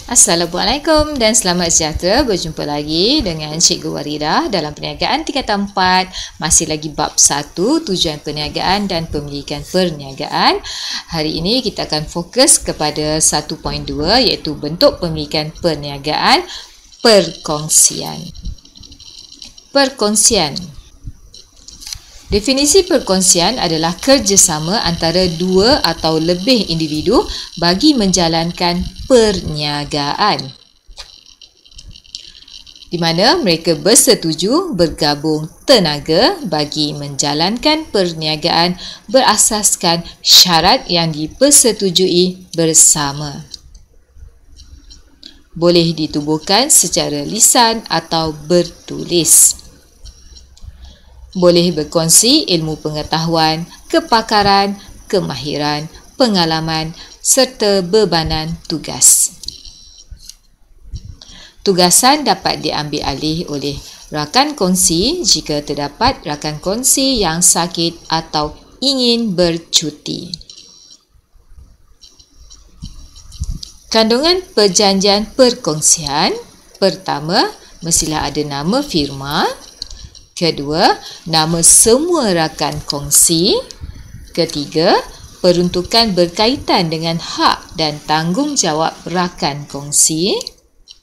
Assalamualaikum dan selamat sejahtera. Berjumpa lagi dengan Cikgu Waridah dalam perniagaan tingkatan 4. Masih lagi bab 1, tujuan perniagaan dan pemilikan perniagaan. Hari ini kita akan fokus kepada 1.2 iaitu bentuk pemilikan perniagaan, perkongsian. Perkongsian. Definisi perkongsian adalah kerjasama antara dua atau lebih individu bagi menjalankan perniagaan, di mana mereka bersetuju bergabung tenaga bagi menjalankan perniagaan berasaskan syarat yang dipersetujui bersama. Boleh ditubuhkan secara lisan atau bertulis. Boleh berkongsi ilmu pengetahuan, kepakaran, kemahiran, pengalaman serta bebanan tugas. Tugasan dapat diambil alih oleh rakan kongsi jika terdapat rakan kongsi yang sakit atau ingin bercuti. Kandungan perjanjian perkongsian: pertama, mestilah ada nama firma. Kedua, nama semua rakan kongsi. Ketiga, peruntukan berkaitan dengan hak dan tanggungjawab rakan kongsi.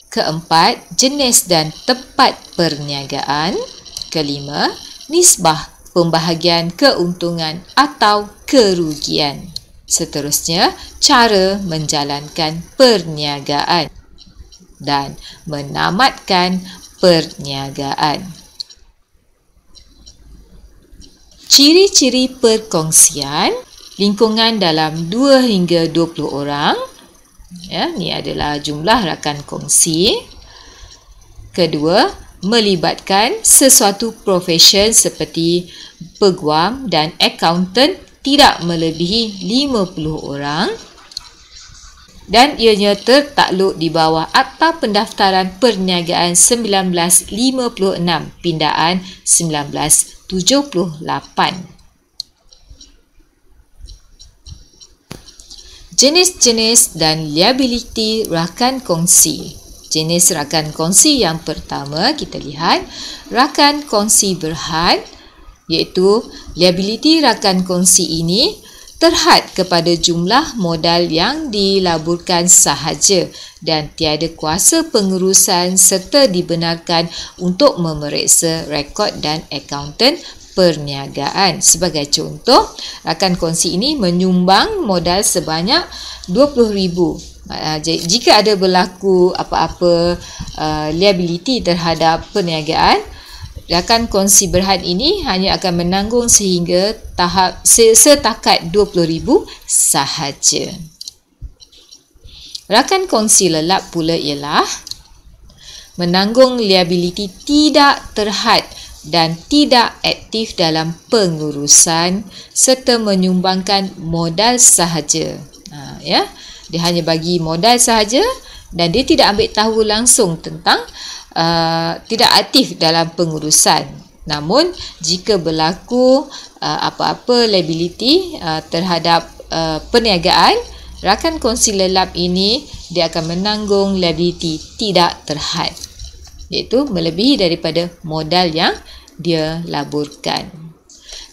Keempat, jenis dan tempat perniagaan. Kelima, nisbah pembahagian keuntungan atau kerugian. Seterusnya, cara menjalankan perniagaan dan menamatkan perniagaan. Ciri-ciri perkongsian: lingkungan dalam 2 hingga 20 orang. Ini adalah jumlah rakan kongsi. Kedua, melibatkan sesuatu profession seperti peguam dan akaunten tidak melebihi 50 orang. Dan ianya tertakluk di bawah Akta Pendaftaran Perniagaan 1956, pindaan 1978. Jenis-jenis dan liability rakan kongsi. Jenis rakan kongsi yang pertama kita lihat rakan kongsi berhad, iaitu liability rakan kongsi ini terhad kepada jumlah modal yang dilaburkan sahaja dan tiada kuasa pengurusan serta dibenarkan untuk memeriksa rekod dan akaunten perniagaan. Sebagai contoh, rakan kongsi ini menyumbang modal sebanyak RM20,000. Jika ada berlaku apa-apa liability terhadap perniagaan, rakan kongsi berhad ini hanya akan menanggung sehingga setakat RM20,000 sahaja. Rakan kongsi lelap pula ialah menanggung liability tidak terhad dan tidak aktif dalam pengurusan serta menyumbangkan modal sahaja. Dia hanya bagi modal sahaja dan dia tidak ambil tahu langsung tentang tidak aktif dalam pengurusan. Namun jika berlaku apa-apa liability terhadap perniagaan, rakan kongsi lelap ini dia akan menanggung liability tidak terhad, iaitu melebihi daripada modal yang dia laburkan.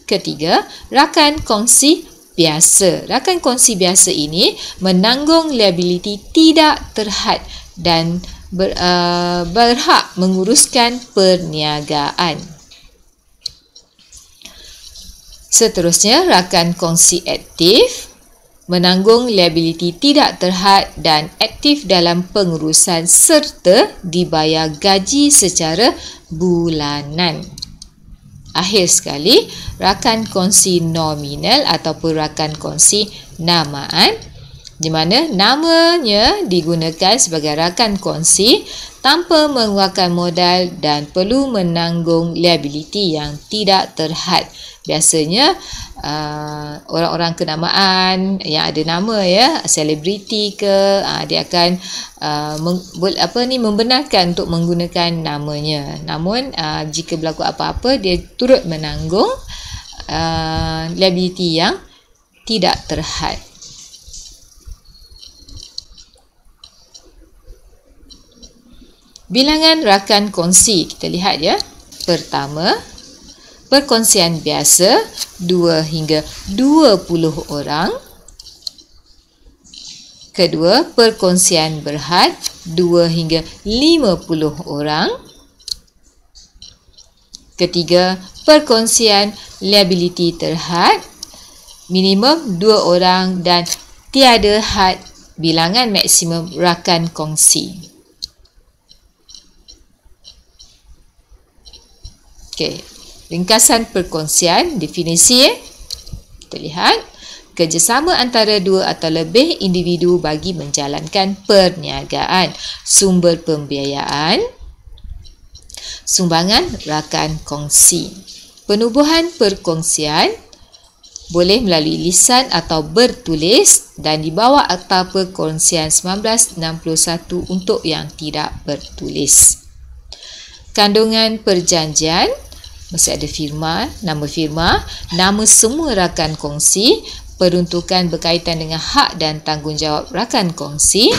Ketiga, rakan kongsi biasa. Rakan kongsi biasa ini menanggung liability tidak terhad dan berhak menguruskan perniagaan. Seterusnya, rakan kongsi aktif menanggung liability tidak terhad dan aktif dalam pengurusan serta dibayar gaji secara bulanan. Akhir sekali, rakan kongsi nominal ataupun rakan kongsi namaan, di mana namanya digunakan sebagai rakan kongsi tanpa mengeluarkan modal dan perlu menanggung liability yang tidak terhad. Biasanya orang-orang kenamaan yang ada nama, selebriti ke, dia akan membenarkan untuk menggunakan namanya. Namun jika berlaku apa-apa, dia turut menanggung liability yang tidak terhad. Bilangan rakan kongsi, kita lihat ya. Pertama, perkongsian biasa 2 hingga 20 orang. Kedua, perkongsian berhad 2 hingga 50 orang. Ketiga, perkongsian liability terhad minimum 2 orang dan tiada had bilangan maksimum rakan kongsi. Okey, ringkasan perkongsian, definisi kita lihat. Kerjasama antara 2 atau lebih individu bagi menjalankan perniagaan. Sumber pembiayaan, sumbangan rakan kongsi. Penubuhan perkongsian boleh melalui lisan atau bertulis dan di bawah Akta Perkongsian 1961 untuk yang tidak bertulis. Kandungan perjanjian, mesti ada firma, nama semua rakan kongsi, peruntukan berkaitan dengan hak dan tanggungjawab rakan kongsi,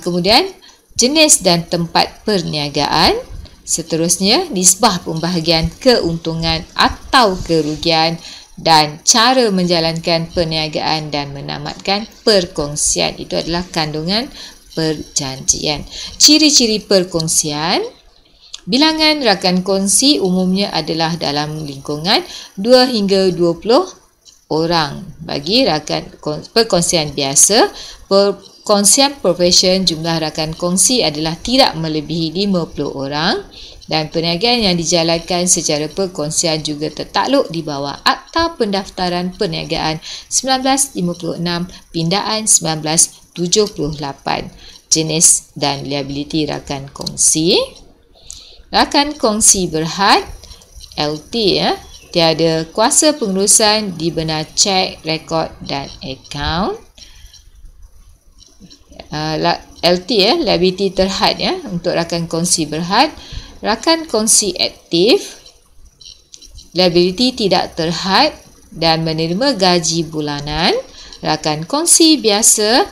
kemudian jenis dan tempat perniagaan, seterusnya nisbah pembahagian keuntungan atau kerugian dan cara menjalankan perniagaan dan menamatkan perkongsian. Itu adalah kandungan perjanjian. Ciri-ciri perkongsian, bilangan rakan kongsi umumnya adalah dalam lingkungan 2 hingga 20 orang. Bagi rakan perkongsian biasa, perkongsian profesion jumlah rakan kongsi adalah tidak melebihi 50 orang dan perniagaan yang dijalankan secara perkongsian juga tertakluk di bawah Akta Pendaftaran Perniagaan 1956 pindaan 1978. Jenis dan liability rakan kongsi. Rakan kongsi berhad LT tiada kuasa pengurusan di benar cek, rekod dan akaun. LT liability terhad untuk rakan kongsi berhad. Rakan kongsi aktif, liability tidak terhad dan menerima gaji bulanan. Rakan kongsi biasa,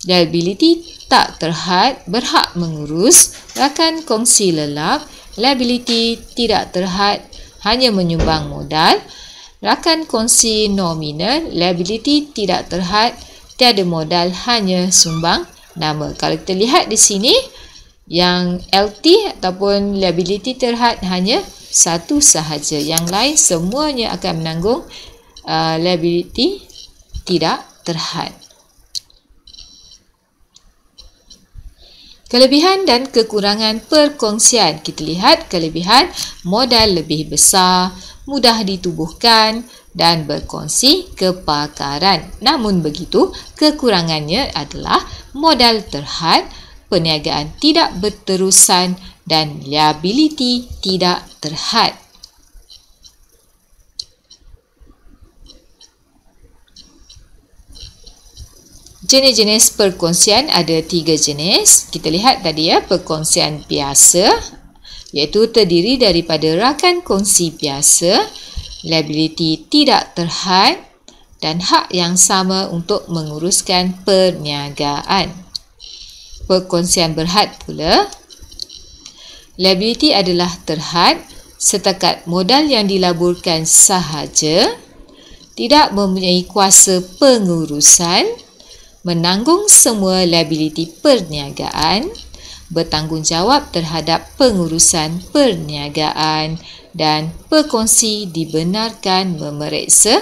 liability tak terhad, berhak mengurus. Rakan kongsi lelap, liability tidak terhad, hanya menyumbang modal. Rakan kongsi nominal, liability tidak terhad, tiada modal, hanya sumbang nama. Kalau kita lihat di sini, yang LT ataupun liability terhad hanya satu sahaja. Yang lain semuanya akan menanggung liability tidak terhad. Kelebihan dan kekurangan perkongsian. Kita lihat kelebihan, modal lebih besar, mudah ditubuhkan dan berkongsi kepakaran. Namun begitu, kekurangannya adalah modal terhad, perniagaan tidak berterusan dan liability tidak terhad. Jenis-jenis perkongsian ada 3 jenis. Kita lihat tadi perkongsian biasa, iaitu terdiri daripada rakan kongsi biasa, liability tidak terhad dan hak yang sama untuk menguruskan perniagaan. Perkongsian berhad pula, liability adalah terhad setakat modal yang dilaburkan sahaja, tidak mempunyai kuasa pengurusan, menanggung semua liability perniagaan, bertanggungjawab terhadap pengurusan perniagaan dan perkongsi dibenarkan memeriksa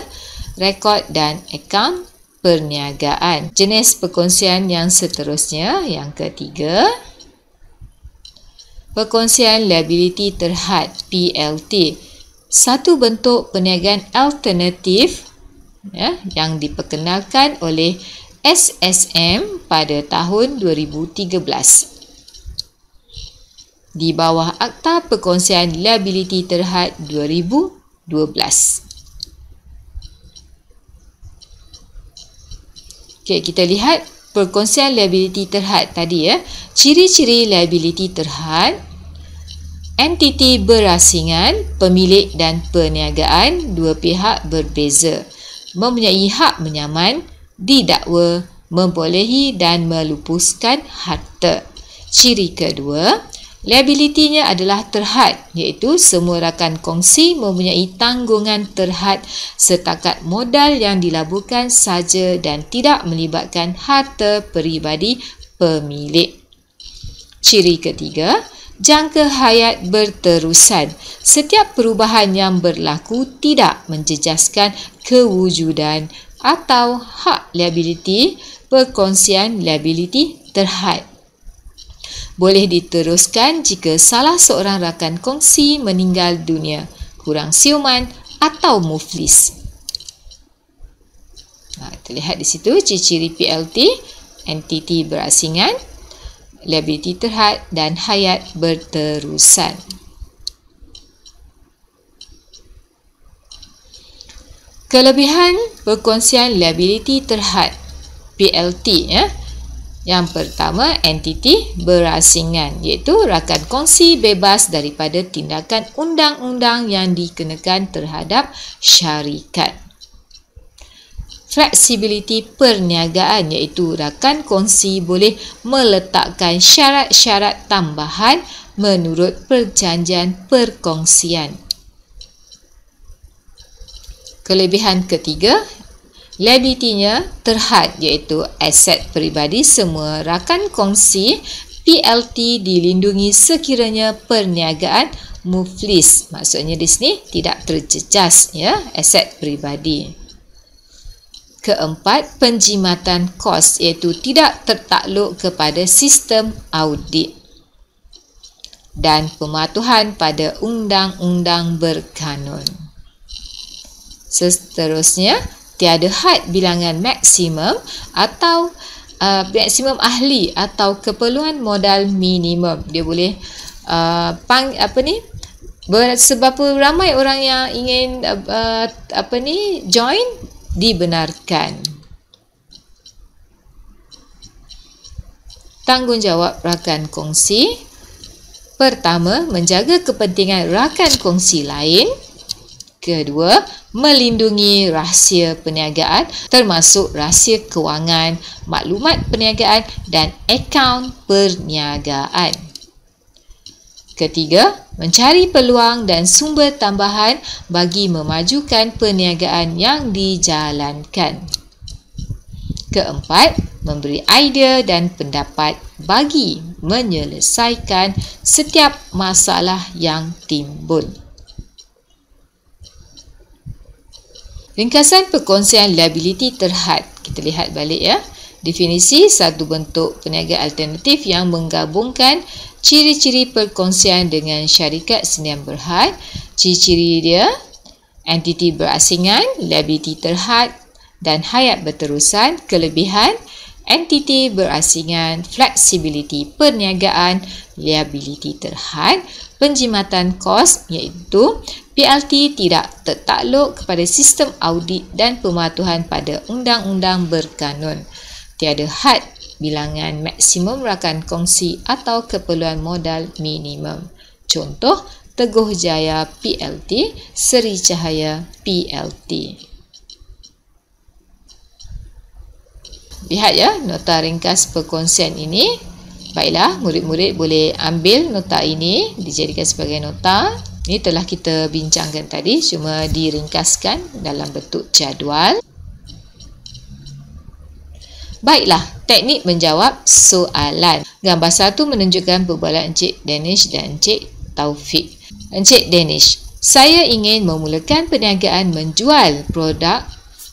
rekod dan akaun perniagaan. Jenis perkongsian yang seterusnya, yang ketiga, perkongsian liability terhad PLT. Satu bentuk perniagaan alternatif yang diperkenalkan oleh SSM pada tahun 2013 di bawah Akta Perkongsian Liability Terhad 2012. Okey, kita lihat perkongsian liability terhad tadi Ciri-ciri liability terhad: entiti berasingan, pemilik dan perniagaan dua pihak berbeza, mempunyai hak menyaman, didakwa, membolehi dan melupuskan harta. Ciri kedua, liabilitinya adalah terhad, iaitu semua rakan kongsi mempunyai tanggungan terhad setakat modal yang dilaburkan saja dan tidak melibatkan harta peribadi pemilik. Ciri ketiga, jangka hayat berterusan. Setiap perubahan yang berlaku tidak menjejaskan kewujudan atau hak liabiliti perkongsian liabiliti terhad. Boleh diteruskan jika salah seorang rakan kongsi meninggal dunia, kurang siuman atau muflis. Terlihat di situ ciri-ciri PLT, entiti berasingan, liabiliti terhad dan hayat berterusan. Kelebihan perkongsian liabiliti terhad PLT, Yang pertama, entiti berasingan, iaitu rakan kongsi bebas daripada tindakan undang-undang yang dikenakan terhadap syarikat. Fleksibiliti perniagaan, iaitu rakan kongsi boleh meletakkan syarat-syarat tambahan menurut perjanjian perkongsian. Kelebihan ketiga, liabilitinya terhad, iaitu aset peribadi semua rakan kongsi PLT dilindungi sekiranya perniagaan muflis. Maksudnya di sini tidak terjejas aset peribadi. Keempat, penjimatan kos, iaitu tidak tertakluk kepada sistem audit. Dan pematuhan pada undang-undang berkanun. Seterusnya, tiada had bilangan maksimum atau maksimum ahli atau keperluan modal minimum. Dia boleh seberapa ramai orang yang ingin join dibenarkan. Tanggungjawab rakan kongsi. Pertama, menjaga kepentingan rakan kongsi lain. Kedua, melindungi rahsia perniagaan termasuk rahsia kewangan, maklumat perniagaan dan akaun perniagaan. Ketiga, mencari peluang dan sumber tambahan bagi memajukan perniagaan yang dijalankan. Keempat, memberi idea dan pendapat bagi menyelesaikan setiap masalah yang timbul. Ringkasan perkongsian liabiliti terhad. Kita lihat balik Definisi satu bentuk perniagaan alternatif yang menggabungkan ciri-ciri perkongsian dengan syarikat sendirian berhad. Ciri-ciri dia, entiti berasingan, liabiliti terhad dan hayat berterusan. Kelebihan, entiti berasingan, fleksibiliti perniagaan, liabiliti terhad. Penjimatan kos, iaitu PLT tidak tertakluk kepada sistem audit dan pematuhan pada undang-undang berkanun. Tiada had bilangan maksimum rakan kongsi atau keperluan modal minimum. Contoh, Teguh Jaya PLT, Seri Cahaya PLT. Lihat nota ringkas perkongsian ini. Baiklah, murid-murid boleh ambil nota ini, dijadikan sebagai nota. Ini telah kita bincangkan tadi, cuma diringkaskan dalam bentuk jadual. Baiklah, teknik menjawab soalan. Gambar 1 menunjukkan perbualan Encik Danish dan Encik Taufik. Encik Danish, saya ingin memulakan perniagaan menjual produk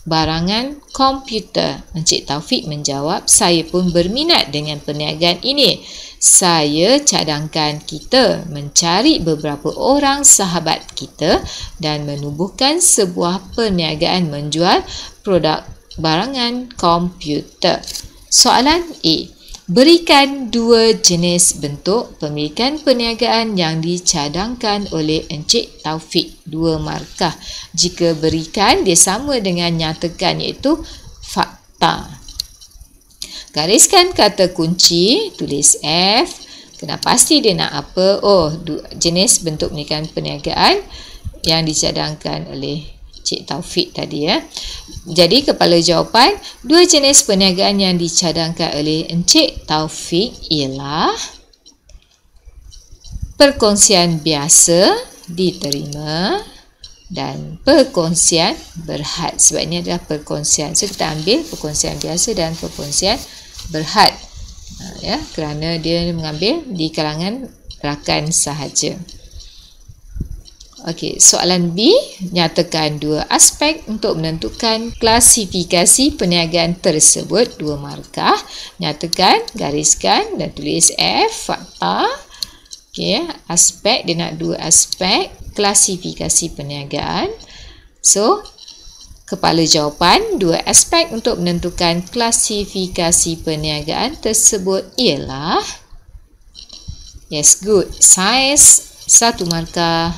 barangan komputer. Encik Taufik menjawab, saya pun berminat dengan perniagaan ini. Saya cadangkan kita mencari beberapa orang sahabat kita dan menubuhkan sebuah perniagaan menjual produk barangan komputer. Soalan A. Berikan dua jenis bentuk pemilikan perniagaan yang dicadangkan oleh Encik Taufik. 2 markah. Jika berikan, dia sama dengan nyatakan, iaitu fakta. Gariskan kata kunci, tulis F. Kena pasti dia nak apa. Jenis bentuk pemilikan perniagaan yang dicadangkan oleh Cik Taufik tadi Jadi kepala jawapan, 2 jenis perniagaan yang dicadangkan oleh Encik Taufik ialah perkongsian biasa diterima dan perkongsian berhad. Sebab ini adalah perkongsian. So, kita ambil perkongsian biasa dan perkongsian berhad. Ya, kerana dia mengambil di kalangan rakan sahaja. Okey, soalan B, nyatakan dua aspek untuk menentukan klasifikasi perniagaan tersebut, 2 markah. Nyatakan, gariskan dan tulis F, fakta. Okey, aspek, dia nak 2 aspek klasifikasi perniagaan. So, kepala jawapan, 2 aspek untuk menentukan klasifikasi perniagaan tersebut ialah, yes, good, saiz 1 markah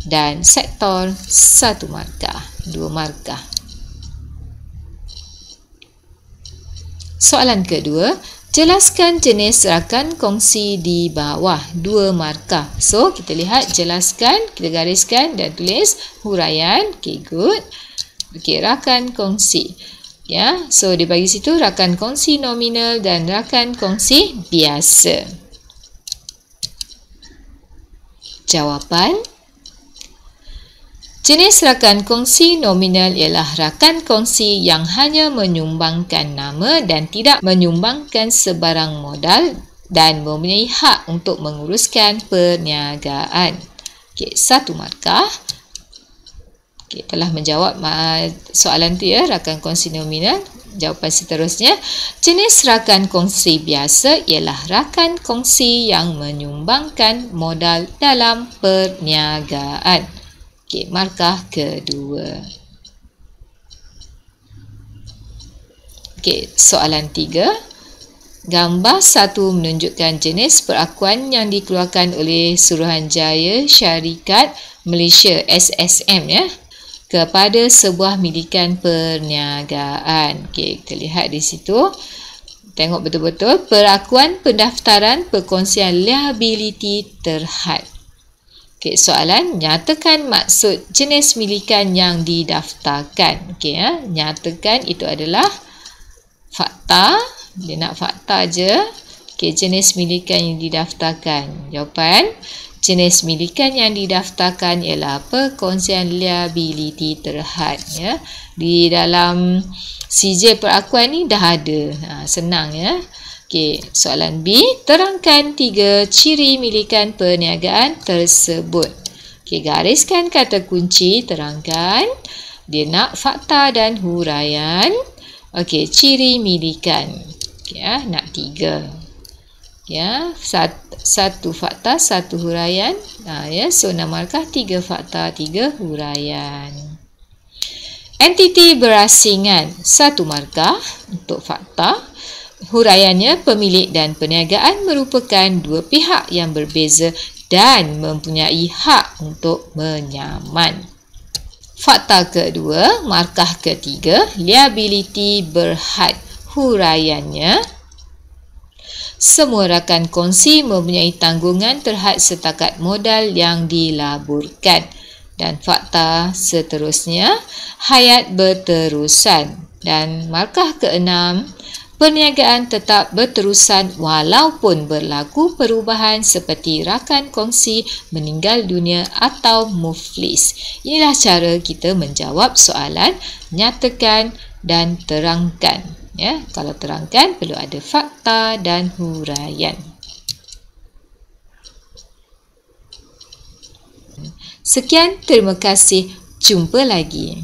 dan sektor 1 markah, 2 markah. Soalan kedua, jelaskan jenis rakan kongsi di bawah, 2 markah. So, kita lihat, jelaskan, kita gariskan dan tulis huraian. Okay, good. Okay, rakan kongsi. Ya, so dia bagi situ rakan kongsi nominal dan rakan kongsi biasa. Jawapan, jenis rakan kongsi nominal ialah rakan kongsi yang hanya menyumbangkan nama dan tidak menyumbangkan sebarang modal dan mempunyai hak untuk menguruskan perniagaan. Okey, 1 markah. Okey, telah menjawab soalan tu ya, rakan kongsi nominal. Jawapan seterusnya, jenis rakan kongsi biasa ialah rakan kongsi yang menyumbangkan modal dalam perniagaan. Okey, markah kedua. Okey, soalan 3. Gambar 1 menunjukkan jenis perakuan yang dikeluarkan oleh Suruhanjaya Syarikat Malaysia SSM ya, kepada sebuah milikan perniagaan. Okey, kita lihat di situ. Tengok betul-betul perakuan pendaftaran perkongsian liability terhad. Okey, soalan, nyatakan maksud jenis milikan yang didaftarkan. Okey ya, nyatakan itu adalah fakta. Dia nak fakta je. Okey, jenis milikan yang didaftarkan. Jawapan, jenis milikan yang didaftarkan ialah perkongsian liability terhad ya. Di dalam CJ perakuan ni dah ada. Senang ya. Okey, soalan B, terangkan 3 ciri milikan perniagaan tersebut. Okey, gariskan kata kunci, terangkan. Dia nak fakta dan huraian. Okey, ciri milikan. Okey ya, nak 3. Ya, 1 fakta, 1 huraian. Ya, so 6 markah, 3 fakta, 3 huraian. Entiti berasingan, 1 markah untuk fakta. Huraiannya, pemilik dan perniagaan merupakan 2 pihak yang berbeza dan mempunyai hak untuk menyaman. Fakta kedua, markah ketiga, liability berhad. Huraiannya, semua rakan kongsi mempunyai tanggungan terhad setakat modal yang dilaburkan. Dan fakta seterusnya, hayat berterusan. Dan markah keenam, perniagaan tetap berterusan walaupun berlaku perubahan seperti rakan kongsi meninggal dunia atau muflis. Inilah cara kita menjawab soalan nyatakan dan terangkan. Ya, kalau terangkan perlu ada fakta dan huraian. Sekian, terima kasih. Jumpa lagi.